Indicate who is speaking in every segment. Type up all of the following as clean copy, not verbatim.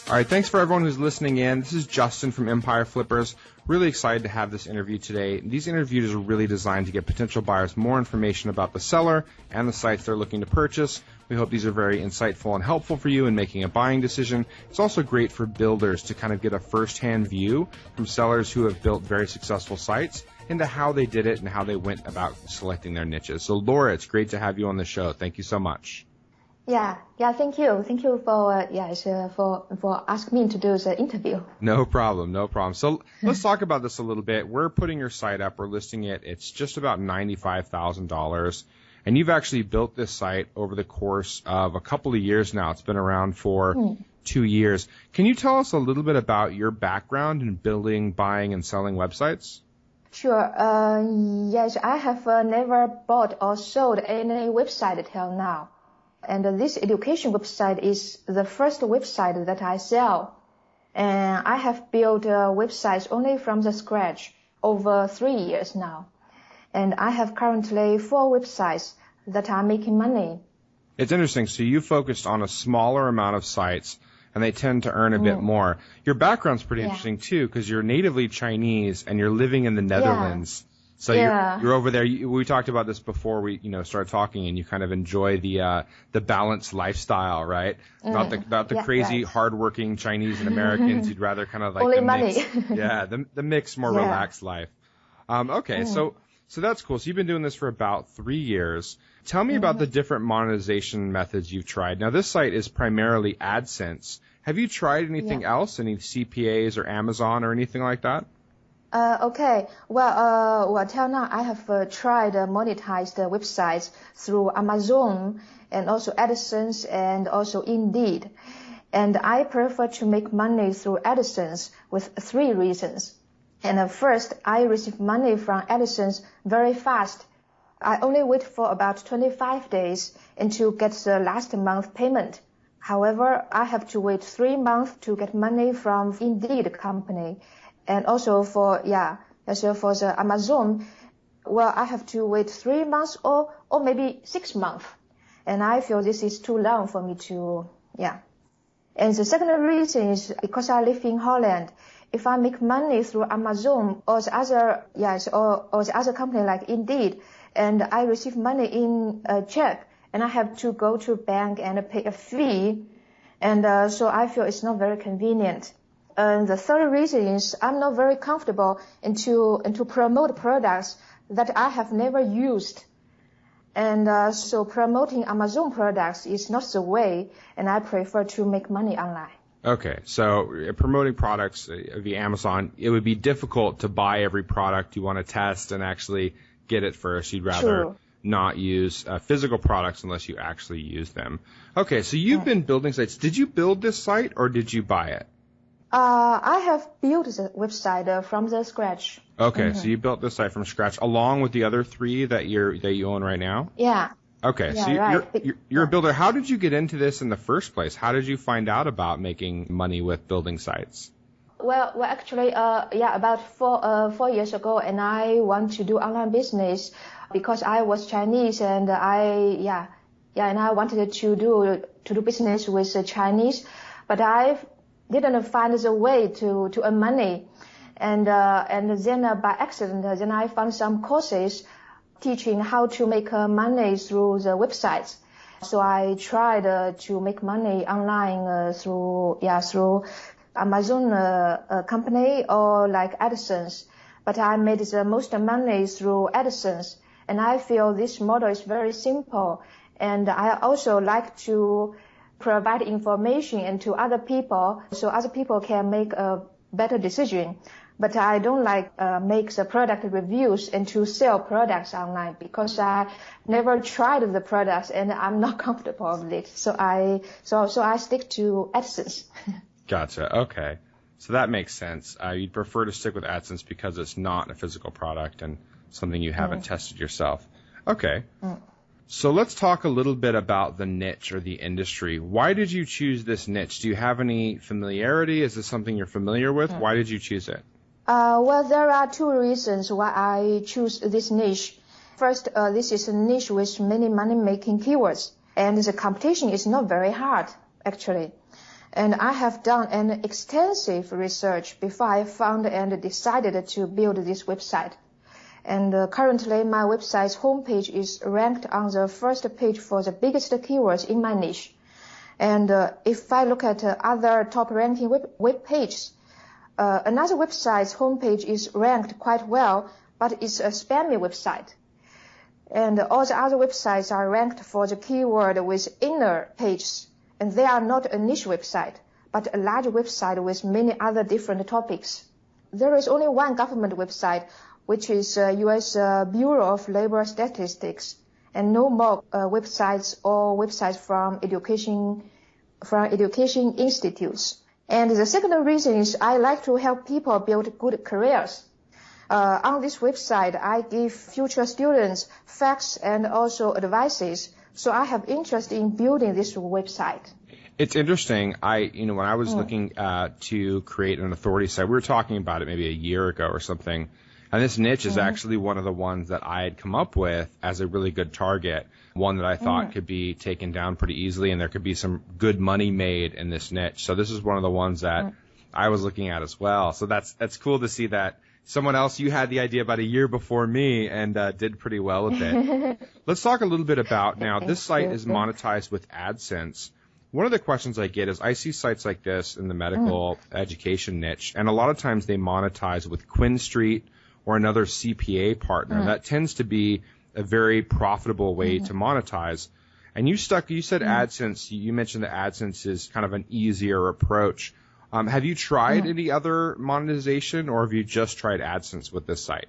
Speaker 1: All right, thanks for everyone who's listening in. This is Justin from Empire Flippers. Really excited to have this interview today. These interviews are really designed to get potential buyers more information about the seller and the sites they're looking to purchase. We hope these are very insightful and helpful for you in making a buying decision. It's also great for builders to kind of get a first-hand view from sellers who have built very successful sites into how they did it and how they went about selecting their niches. So Laura, it's great to have you on the show. Thank you so much.
Speaker 2: Yeah, thank you. Thank you for asking me to do the interview.
Speaker 1: No problem. So let's talk about this a little bit. We're putting your site up. We're listing it. It's just about $95,000. And you've actually built this site over the course of a couple of years now. It's been around for 2 years. Can you tell us a little bit about your background in building, buying, and selling websites?
Speaker 2: Sure. Yes, I have never bought or sold any website till now. And this education website is the first website that I sell. And I have built websites only from the scratch over 3 years now. And I have currently 4 websites that are making money.
Speaker 1: It's interesting. So you focused on a smaller amount of sites, and they tend to earn a bit more. Your background's pretty interesting, too, because you're natively Chinese, and you're living in the Netherlands. So you're over there. We talked about this before we started talking, and you kind of enjoy the balanced lifestyle, right? Not the crazy hardworking Chinese and Americans. You'd rather kind of like
Speaker 2: only money.
Speaker 1: the mixed, more relaxed life. Okay, so that's cool. So you've been doing this for about 3 years. Tell me about the different monetization methods you've tried. Now this site is primarily AdSense. Have you tried anything else? Any CPAs or Amazon or anything like that?
Speaker 2: Okay. Well, till now I have tried monetized websites through Amazon and also AdSense and also Indeed. And I prefer to make money through AdSense with 3 reasons. And first, I receive money from AdSense very fast. I only wait for about 25 days and to get the last month payment. However, I have to wait 3 months to get money from Indeed company. And also for the Amazon, well, I have to wait 3 months or maybe 6 months. And I feel this is too long for me to, And the second reason is because I live in Holland. If I make money through Amazon or the other company like Indeed, and I receive money in a check, and I have to go to bank and pay a fee, and so I feel it's not very convenient. And the third reason is I'm not very comfortable into promote products that I have never used. And so promoting Amazon products is not the way, and I prefer to make money online.
Speaker 1: Okay, so promoting products via Amazon, it would be difficult to buy every product you want to test and actually get it first. You'd rather not use physical products unless you actually use them. Okay, so you've been building sites. Did you build this site or did you buy it?
Speaker 2: I have built the website from the scratch.
Speaker 1: Okay, so you built this site from scratch along with the other 3 that you own right now?
Speaker 2: Yeah.
Speaker 1: Okay, so you're a builder. How did you get into this in the first place? How did you find out about making money with building sites?
Speaker 2: Well, actually, about 4 years ago, and I want to do online business because I was Chinese, and and I wanted to do business with the Chinese, but I didn't find the way to earn money, and then by accident, then I found some courses teaching how to make money through the websites. So I tried to make money online through Amazon company or like AdSense. But I made the most money through AdSense, and I feel this model is very simple. And I also like to provide information into other people so other people can make a better decision. But I don't like make the product reviews and to sell products online because I never tried the products and I'm not comfortable with it. So I stick to AdSense.
Speaker 1: Gotcha. Okay. So that makes sense. You'd prefer to stick with AdSense because it's not a physical product and something you haven't tested yourself. Okay. So let's talk a little bit about the niche or the industry. Why did you choose this niche? Do you have any familiarity? Is this something you're familiar with? Why did you choose it?
Speaker 2: Well, there are 2 reasons why I choose this niche. First, this is a niche with many money-making keywords, and the competition is not very hard. actually. And I have done an extensive research before I found and decided to build this website. And currently, my website's homepage is ranked on the first page for the biggest keywords in my niche. And if I look at other top-ranking web pages, another website's homepage is ranked quite well, but it's a spammy website. And all the other websites are ranked for the keyword with inner pages. And they are not a niche website, but a large website with many other different topics. There is only one government website, which is U.S. Bureau of Labor Statistics, and no more websites or websites from education institutes. And the second reason is I like to help people build good careers. On this website, I give future students facts and also advices. So I have interest in building this website.
Speaker 1: It's interesting. When I was looking to create an authority site, we were talking about it maybe a year ago or something. And this niche is actually one of the ones that I had come up with as a really good target, one that I thought could be taken down pretty easily, and there could be some good money made in this niche. So this is one of the ones that I was looking at as well. So that's cool to see that someone else, you had the idea about a year before me and did pretty well with it. Let's talk a little bit about now. This site is monetized with AdSense. One of the questions I get is I see sites like this in the medical education niche, and a lot of times they monetize with Quinn Street or another CPA partner. That tends to be a very profitable way to monetize. And you said AdSense, you mentioned that AdSense is kind of an easier approach. Have you tried any other monetization, or have you just tried AdSense with this site?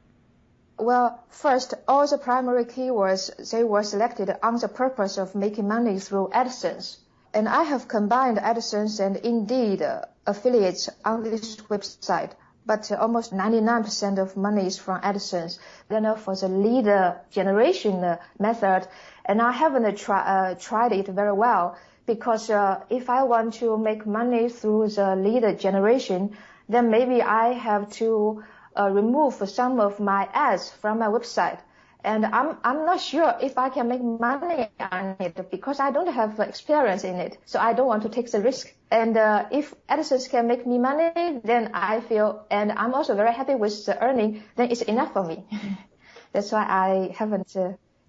Speaker 2: Well, first, all the primary keywords, they were selected on the purpose of making money through AdSense. And I have combined AdSense and Indeed affiliates on this website. But almost 99% of money is from AdSense. Then for the lead generation method, and I haven't tried it very well, because if I want to make money through the lead generation, then maybe I have to remove some of my ads from my website. And I'm not sure if I can make money on it because I don't have experience in it. So I don't want to take the risk. And if AdSense can make me money, then I feel, and I'm also very happy with the earning, then it's enough for me. That's why I haven't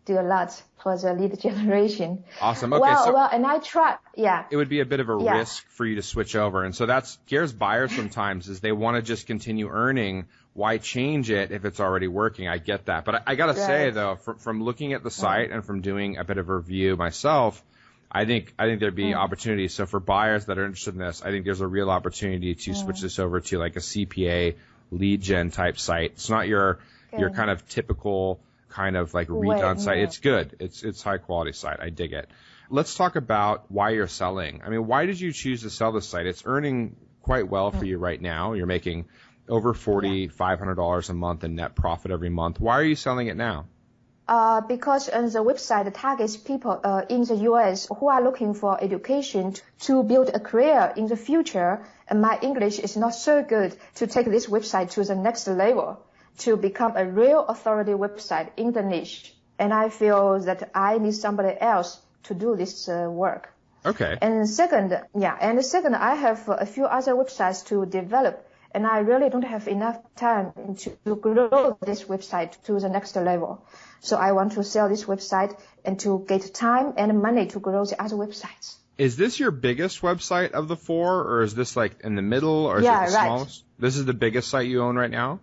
Speaker 2: do a lot for the lead generation.
Speaker 1: Awesome. Okay.
Speaker 2: Well, and I try,
Speaker 1: It would be a bit of a risk for you to switch over. And so that's scares buyers sometimes is they want to just continue earning. Why change it if it's already working? I get that. But I got to say, though, from looking at the site and from doing a bit of a review myself, I think there'd be opportunities. So for buyers that are interested in this, I think there's a real opportunity to switch this over to like a CPA lead gen type site. It's not your kind of typical kind of like redone site. It's good. It's high quality site. I dig it. Let's talk about why you're selling. I mean, why did you choose to sell this site? It's earning quite well for you right now. You're making over $4,500 a month in net profit every month. Why are you selling it now?
Speaker 2: Because the website targets people in the U.S. who are looking for education to build a career in the future, and my English is not so good to take this website to the next level, to become a real authority website in the niche. And I feel that I need somebody else to do this work.
Speaker 1: Okay.
Speaker 2: And second, I have a few other websites to develop, and I really don't have enough time to grow this website to the next level. So I want to sell this website and to get time and money to grow the other websites.
Speaker 1: Is this your biggest website of the four, or is this like in the middle, or is it the smallest? This is the biggest site you own right now?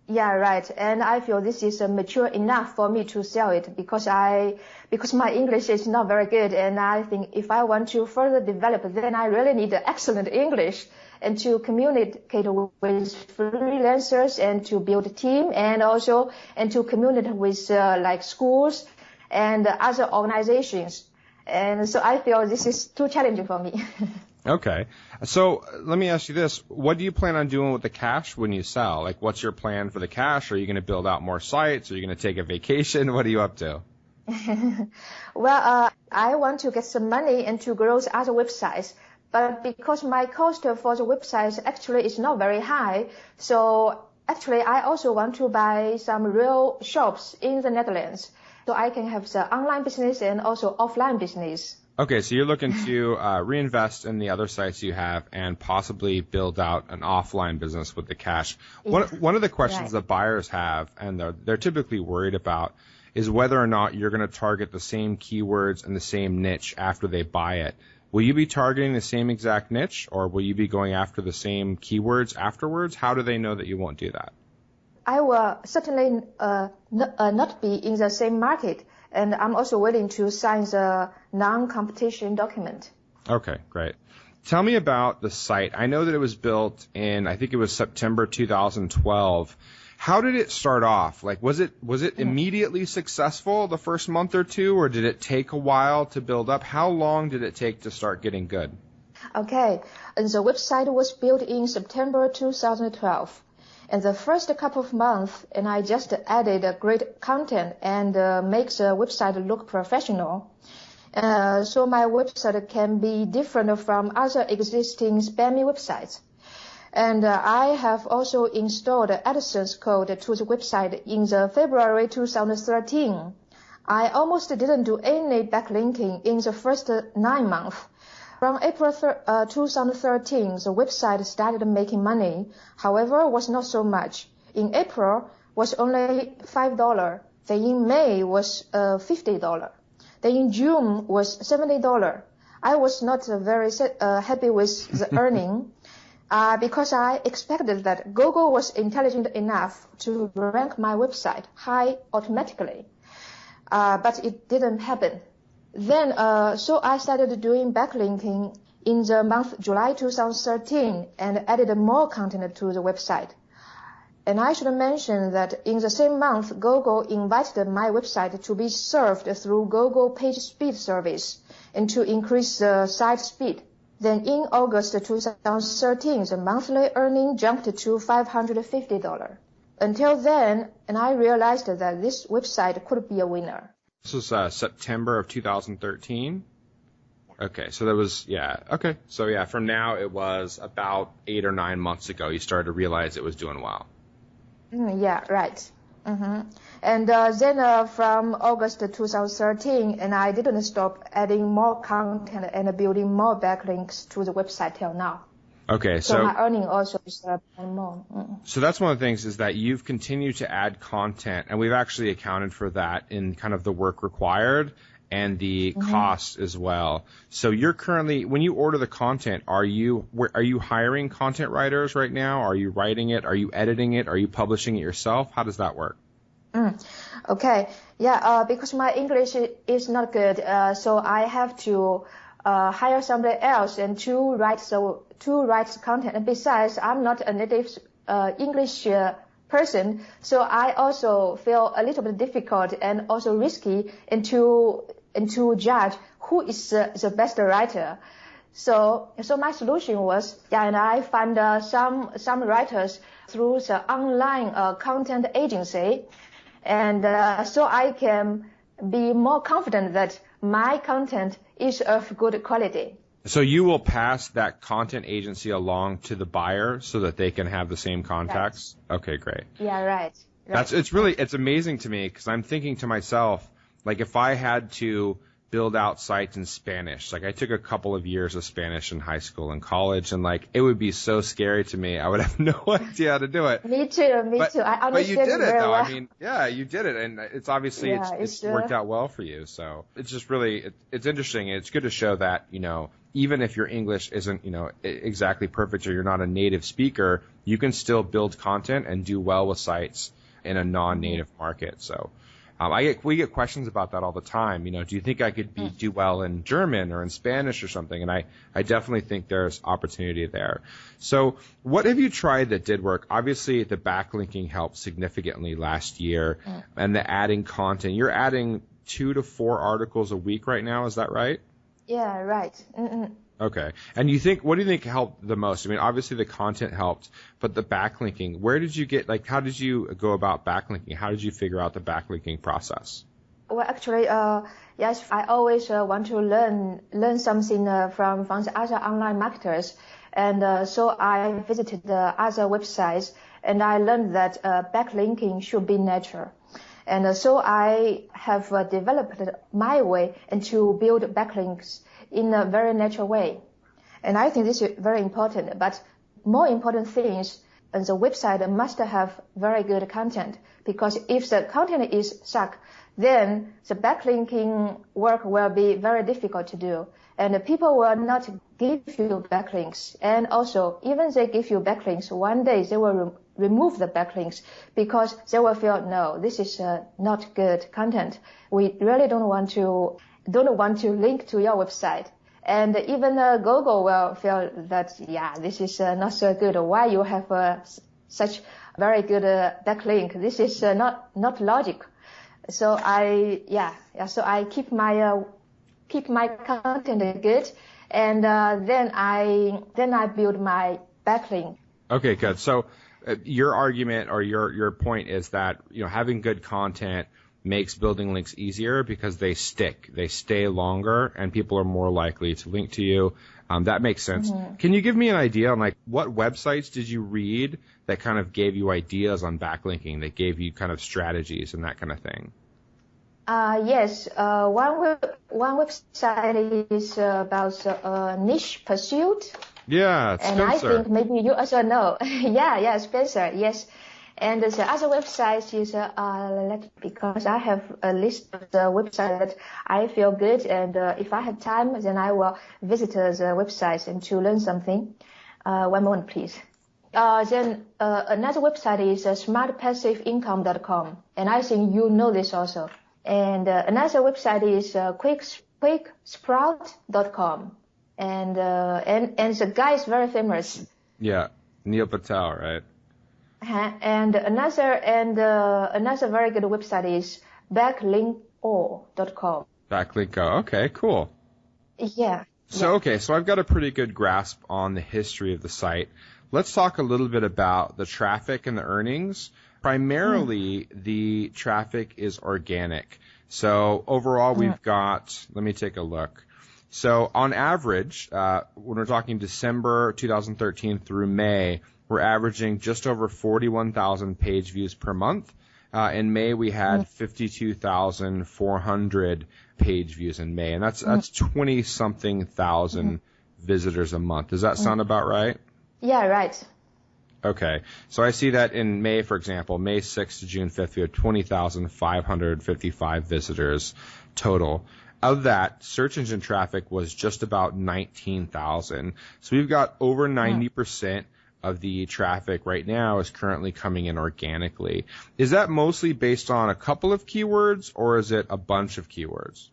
Speaker 2: Yeah, right. And I feel this is mature enough for me to sell it because my English is not very good. And I think if I want to further develop, then I really need excellent English and to communicate with freelancers and to build a team and to communicate with like schools and other organizations. And so I feel this is too challenging for me.
Speaker 1: Okay. So let me ask you this. What do you plan on doing with the cash when you sell? Like, what's your plan for the cash? Are you going to build out more sites? Are you going to take a vacation? What are you up to?
Speaker 2: Well, I want to get some money and to grow the other websites. But because my cost for the websites actually is not very high, so actually I also want to buy some real shops in the Netherlands so I can have the online business and also offline business.
Speaker 1: Okay, so you're looking to reinvest in the other sites you have and possibly build out an offline business with the cash.
Speaker 2: Yeah.
Speaker 1: One of the questions
Speaker 2: Right.
Speaker 1: that buyers have, and they're typically worried about, is whether or not you're going to target the same keywords and the same niche after they buy it. Will you be targeting the same exact niche, or will you be going after the same keywords afterwards? How do they know that you won't do that?
Speaker 2: I will certainly not be in the same market, and I'm also willing to sign the non-competition document.
Speaker 1: Okay, great. Tell me about the site. I know that it was built in, I think it was September 2012. How did it start off? Like, was it immediately successful the first month or two, or did it take a while to build up? How long did it take to start getting good?
Speaker 2: Okay, and the website was built in September 2012. And the first couple of months, and I just added great content and make the website look professional. So my website can be different from other existing spammy websites. And I have also installed AdSense code to the website in the February 2013. I almost didn't do any backlinking in the first 9 months. From April 2013, the website started making money. However, was not so much. In April, was only $5. Then in May was $50. Then in June was $70. I was not very happy with the earning because I expected that Google was intelligent enough to rank my website high automatically. But it didn't happen. Then, so I started doing backlinking in the month July 2013 and added more content to the website. And I should mention that in the same month, Google invited my website to be served through Google Page Speed service and to increase the site speed. Then in August 2013, the monthly earning jumped to $550. Until then, and I realized that this website could be a winner.
Speaker 1: This was September of 2013? Okay, so that was, yeah, okay. So yeah, from now it was about 8 or 9 months ago you started to realize it was doing well.
Speaker 2: Yeah, right. And then from August 2013, and I didn't stop adding more content and building more backlinks to the website till now.
Speaker 1: Okay,
Speaker 2: so my earning also is more.
Speaker 1: So that's one of the things is that you've continued to add content, and we've actually accounted for that in kind of the work required and the cost as well. So you're currently, when you order the content, are you hiring content writers right now? Are you writing it? Are you editing it? Are you publishing it yourself? How does that work?
Speaker 2: Okay, yeah, because my English is not good, so I have to hire somebody else and to write the content. And besides, I'm not a native English person, so I also feel a little bit difficult and also risky to judge who is the best writer. So my solution was, and I found some writers through the online content agency, and so I can be more confident that my content is of good quality.
Speaker 1: So you will pass that content agency along to the buyer so that they can have the same contacts? Right. Okay, great.
Speaker 2: Yeah, right.
Speaker 1: It's amazing to me because I'm thinking to myself, like if I had to build out sites in Spanish, like I took a couple of years of Spanish in high school and college, and like it would be so scary to me. I would have no idea how to do it.
Speaker 2: Me too. I understand.
Speaker 1: But you did it though.
Speaker 2: Well.
Speaker 1: I mean, yeah, you did it, and it's obviously it's worked out well for you. So it's just really it's interesting. It's good to show that even if your English isn't exactly perfect or you're not a native speaker, you can still build content and do well with sites in a non-native market. So. We get questions about that all the time. Do you think I could do well in German or in Spanish or something? And I definitely think there's opportunity there. So what have you tried that did work? Obviously, the backlinking helped significantly last year, and the adding content. You're adding 2 to 4 articles a week right now. Is that right?
Speaker 2: Yeah, right.
Speaker 1: Okay. And what do you think helped the most? I mean, obviously the content helped, but the backlinking, where did you get, how did you go about backlinking? How did you figure out the backlinking process?
Speaker 2: Well, actually, yes, I always want to learn something from the other online marketers. And so I visited the other websites and I learned that backlinking should be natural. And so I have developed my way to build backlinks in a very natural way. And I think this is very important. But more important things, the website must have very good content, because if the content is suck, then the backlinking work will be very difficult to do. And people will not give you backlinks. And also, even they give you backlinks, one day they will remove the backlinks because they will feel, no, this is not good content. We really don't want to link to your website. And even Google will feel that, yeah, this is not so good. Why you have such very good backlink? This is not logic. So I keep my content good, and then I build my backlink.
Speaker 1: Okay, good. So your argument or your point is that, having good content makes building links easier because they stay longer, and people are more likely to link to you. That makes sense. Mm-hmm. Can you give me an idea on what websites did you read that kind of gave you ideas on backlinking, that gave you kind of strategies and that kind of thing?
Speaker 2: Yes. One website is about niche pursuit.
Speaker 1: Yeah, Spencer.
Speaker 2: And I think maybe you also know. yeah, Spencer. Yes. And the other website is because I have a list of the websites that I feel good, and if I have time, then I will visit the websites and to learn something. One moment, please. Then another website is smartpassiveincome.com, and I think you know this also. And another website is quicksprout.com, and the guy is very famous.
Speaker 1: Yeah, Neil Patel, right?
Speaker 2: And another very good website is backlinko.com.
Speaker 1: Backlinko, okay, cool.
Speaker 2: Yeah.
Speaker 1: So I've got a pretty good grasp on the history of the site. Let's talk a little bit about the traffic and the earnings. Primarily, the traffic is organic. So overall, we've got, let me take a look. So on average, when we're talking December 2013 through May, we're averaging just over 41,000 page views per month. In May, we had 52,400 page views in May, and that's 20-something thousand visitors a month. Does that sound about right?
Speaker 2: Yeah, right.
Speaker 1: Okay. So I see that in May, for example, May 6th to June 5th, we had 20,555 visitors total. Of that, search engine traffic was just about 19,000. So we've got over 90% of the traffic right now is currently coming in organically. Is that mostly based on a couple of keywords, or is it a bunch of keywords?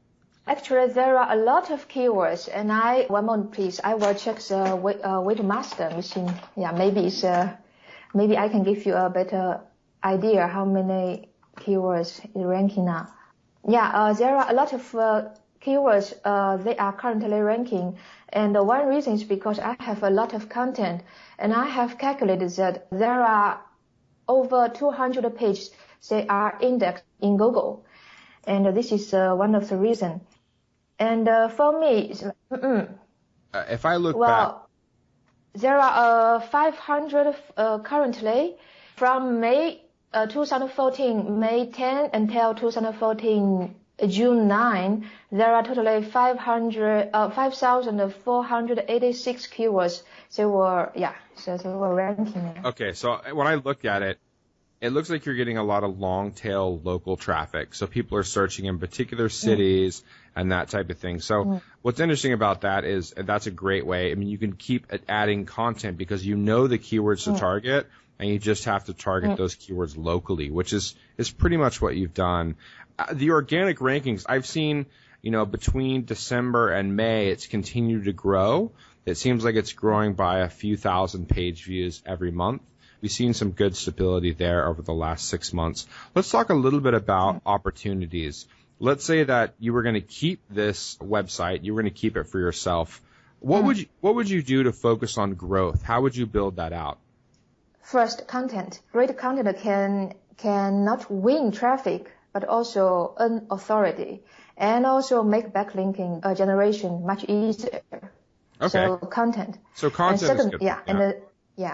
Speaker 2: Actually, there are a lot of keywords, and one moment, please. I will check the Webmaster machine. Yeah, maybe I can give you a better idea how many keywords is ranking now. Yeah, there are a lot of keywords. They are currently ranking, and one reason is because I have a lot of content, and I have calculated that there are over 200 pages that are indexed in Google, and this is one of the reasons. And for me,
Speaker 1: if I look back,
Speaker 2: there are 500 currently from May 2014, May 10 until 2014, June 9. There are totally 5,486 keywords. They were ranking.
Speaker 1: Okay, so when I look at it, it looks like you're getting a lot of long-tail local traffic. So people are searching in particular cities and that type of thing. So what's interesting about that is that's a great way. I mean, you can keep adding content because you know the keywords to target, and you just have to target those keywords locally, which is pretty much what you've done. The organic rankings, I've seen, between December and May, it's continued to grow. It seems like it's growing by a few thousand page views every month. We've seen some good stability there over the last 6 months. Let's talk a little bit about opportunities. Let's say that you were going to keep this website, you were going to keep it for yourself. What would you do to focus on growth? How would you build that out?
Speaker 2: First, content. Great content can not win traffic, but also earn authority, and also make backlinking generation much easier.
Speaker 1: Okay.
Speaker 2: So content.
Speaker 1: So content
Speaker 2: and second,
Speaker 1: is good.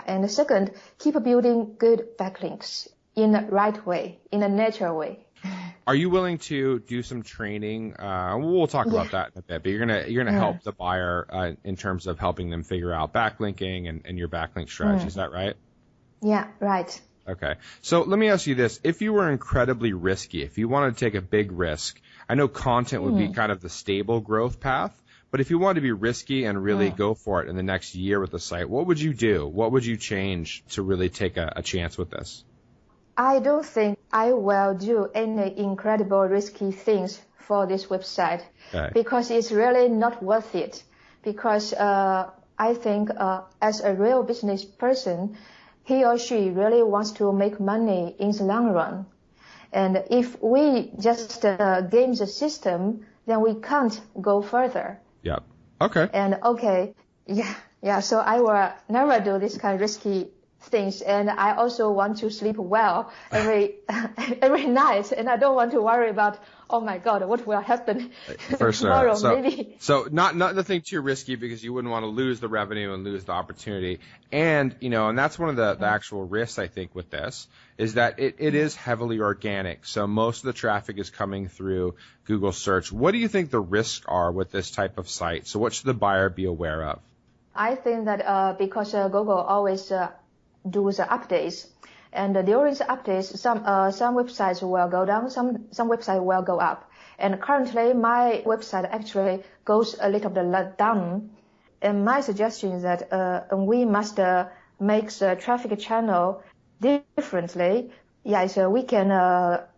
Speaker 2: And the second, keep building good backlinks in the right way, in a natural way.
Speaker 1: Are you willing to do some training? We'll talk about that in a bit, but you're gonna help the buyer in terms of helping them figure out backlinking and your backlink strategy. Is that right?
Speaker 2: Yeah, right.
Speaker 1: Okay. So let me ask you this. If you were incredibly risky, if you wanted to take a big risk, I know content would be kind of the stable growth path, but if you wanted to be risky and really go for it in the next year with the site, what would you do? What would you change to really take a chance with this?
Speaker 2: I don't think I will do any incredible risky things for this website because it's really not worth it. Because I think as a real business person, he or she really wants to make money in the long run. And if we just game the system, then we can't go further.
Speaker 1: Yeah. Okay.
Speaker 2: And so I will never do this kind of risky things, and I also want to sleep well every night, and I don't want to worry about, oh my God, what will happen tomorrow, maybe.
Speaker 1: So not nothing too risky because you wouldn't want to lose the revenue and lose the opportunity. And, and that's one of the actual risks, I think, with this, is that it is heavily organic. So most of the traffic is coming through Google search. What do you think the risks are with this type of site? So what should the buyer be aware of?
Speaker 2: I think that because Google always do the updates, and during the updates, some websites will go down, some websites will go up. And currently, my website actually goes a little bit down. And my suggestion is that we must make the traffic channel differently. Yeah, so we can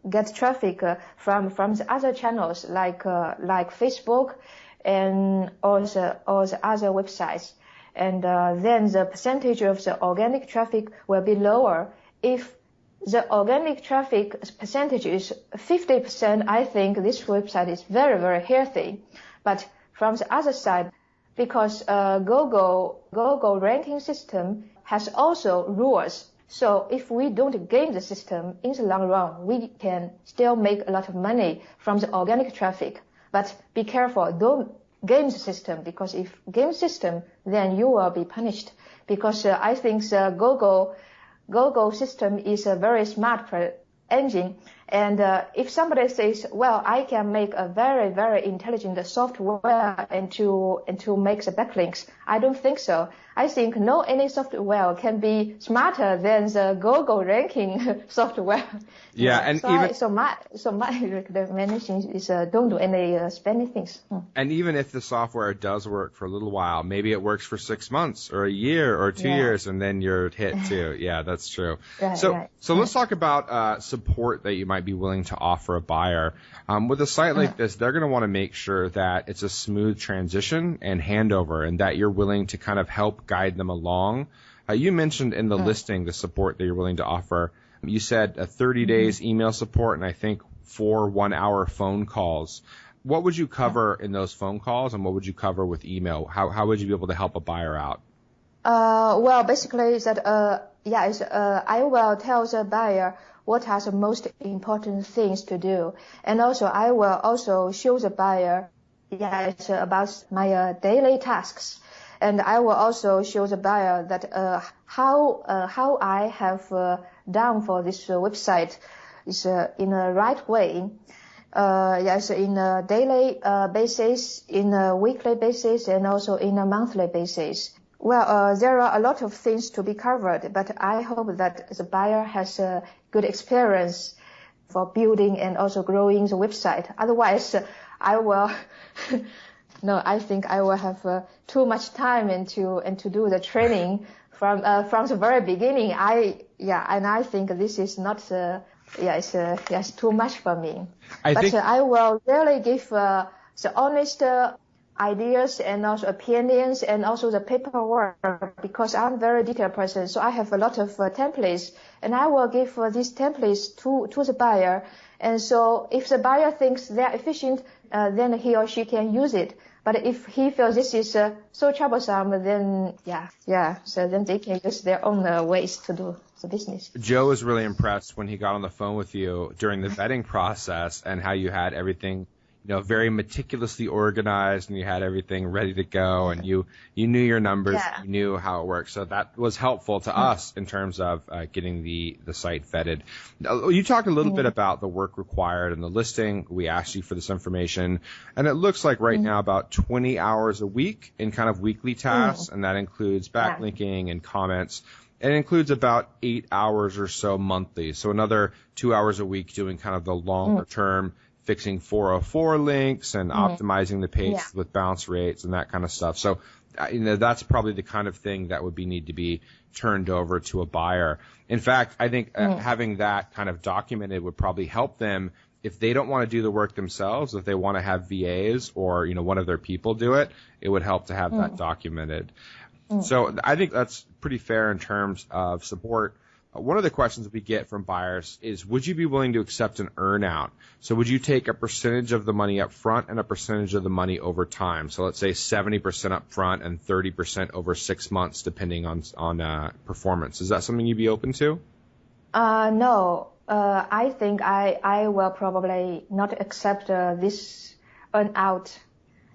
Speaker 2: get traffic from the other channels like Facebook and all the other websites. And then the percentage of the organic traffic will be lower. If the organic traffic percentage is 50%, I think this website is very, very healthy. But from the other side, because Google ranking system has also rules. So if we don't game the system in the long run, we can still make a lot of money from the organic traffic. But be careful, don't game the system, because if game system, then you will be punished. Because I think the Google system is a very smart engine. And if somebody says, well, I can make a very, very intelligent software and to make the backlinks, I don't think so. I think no any software can be smarter than the Google ranking software.
Speaker 1: Yeah, and
Speaker 2: my recommendation is don't do any spammy things.
Speaker 1: And even if the software does work for a little while, maybe it works for 6 months or a year or 2 years, and then you're hit too. Yeah, that's true. So let's talk about support that you might be willing to offer a buyer. With a site like this, they're going to want to make sure that it's a smooth transition and handover, and that you're willing to kind of help guide them along. You mentioned in the listing the support that you're willing to offer. You said 30 days email support, and I think 4 1-hour phone calls. What would you cover in those phone calls, and what would you cover with email? How would you be able to help a buyer out?
Speaker 2: Well, basically is that I will tell the buyer what are the most important things to do, and also I will also show the buyer about my daily tasks. And I will also show the buyer that how I have done for this website is in a right way. In a daily basis, in a weekly basis, and also in a monthly basis. Well, there are a lot of things to be covered, but I hope that the buyer has a good experience for building and also growing the website. Otherwise, I will. No, I think I will have too much time and to do the training from the very beginning. I think this is not it's too much for me. I will really give the honest ideas and also opinions and also the paperwork, because I'm a very detailed person. So I have a lot of templates, and I will give these templates to the buyer. And so if the buyer thinks they're efficient, then he or she can use it. But if he feels this is so troublesome, then so then they can use their own ways to do the business.
Speaker 1: Joe was really impressed when he got on the phone with you during the vetting process and how you had everything, very meticulously organized, and you had everything ready to go, and you knew your numbers, you knew how it worked. So that was helpful to us in terms of getting the site vetted. You talked a little bit about the work required and the listing. We asked you for this information, and it looks like right now about 20 hours a week in kind of weekly tasks, and that includes backlinking and comments. And it includes about 8 hours or so monthly. So another 2 hours a week doing kind of the longer term, fixing 404 links and optimizing the page with bounce rates and that kind of stuff. So, that's probably the kind of thing that would need to be turned over to a buyer. In fact, I think having that kind of documented would probably help them if they don't want to do the work themselves. If they want to have VAs or, one of their people do it, it would help to have that documented. So I think that's pretty fair in terms of support. One of the questions we get from buyers is, would you be willing to accept an earn-out? So would you take a percentage of the money up front and a percentage of the money over time? So let's say 70% up front and 30% over 6 months, depending on performance. Is that something you'd be open to?
Speaker 2: No. I think I will probably not accept this earn-out.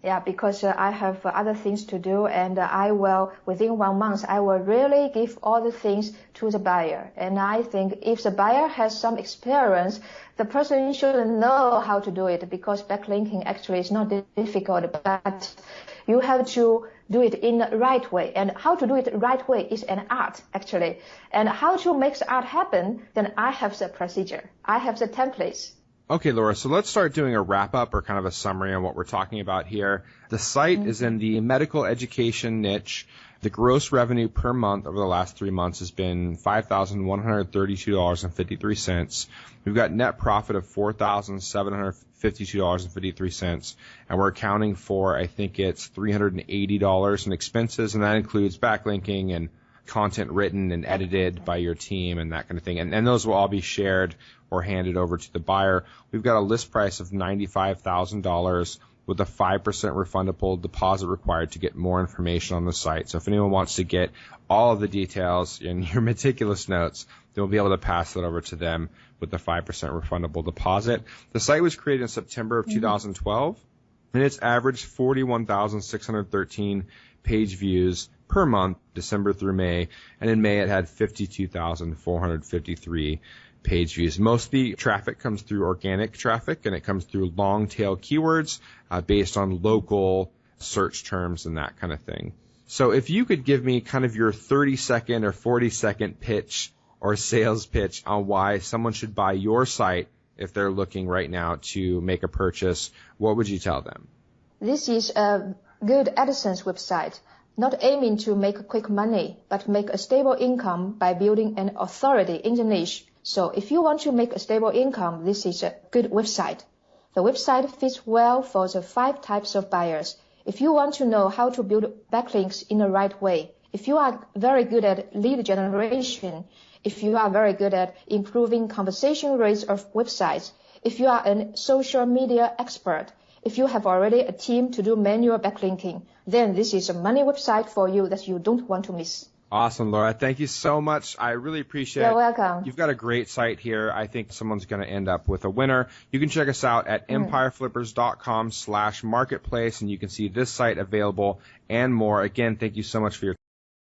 Speaker 2: Yeah, because I have other things to do, and I will, within 1 month, I will really give all the things to the buyer. And I think if the buyer has some experience, the person should know how to do it, because backlinking actually is not difficult, but you have to do it in the right way. And how to do it the right way is an art, actually. And how to make the art happen, then I have the procedure. I have the templates.
Speaker 1: Okay, Laura, so let's start doing a wrap-up or kind of a summary on what we're talking about here. The site is in the medical education niche. The gross revenue per month over the last 3 months has been $5,132.53. We've got net profit of $4,752.53, and we're accounting for, I think it's $380 in expenses, and that includes backlinking and content written and edited by your team and that kind of thing. And those will all be shared or handed over to the buyer. We've got a list price of $95,000 with a 5% refundable deposit required to get more information on the site. So if anyone wants to get all of the details in your meticulous notes, then we'll be able to pass that over to them with the 5% refundable deposit. The site was created in September of 2012, and it's averaged 41,613 page views per month, December through May. And in May, it had 52,453 page views. Most of the traffic comes through organic traffic, and it comes through long-tail keywords based on local search terms and that kind of thing. So if you could give me kind of your 30-second or 40-second pitch or sales pitch on why someone should buy your site if they're looking right now to make a purchase, what would you tell them?
Speaker 2: This is a good AdSense website, not aiming to make quick money, but make a stable income by building an authority in the niche. So if you want to make a stable income, this is a good website. The website fits well for the 5 types of buyers. If you want to know how to build backlinks in the right way, if you are very good at lead generation, if you are very good at improving conversion rates of websites, if you are a social media expert, if you have already a team to do manual backlinking, then this is a money website for you that you don't want to miss.
Speaker 1: Awesome, Laura. Thank you so much. I really appreciate it.
Speaker 2: You're welcome.
Speaker 1: You've got a great site here. I think someone's going to end up with a winner. You can check us out at empireflippers.com/marketplace, and you can see this site available and more. Again, thank you so much for your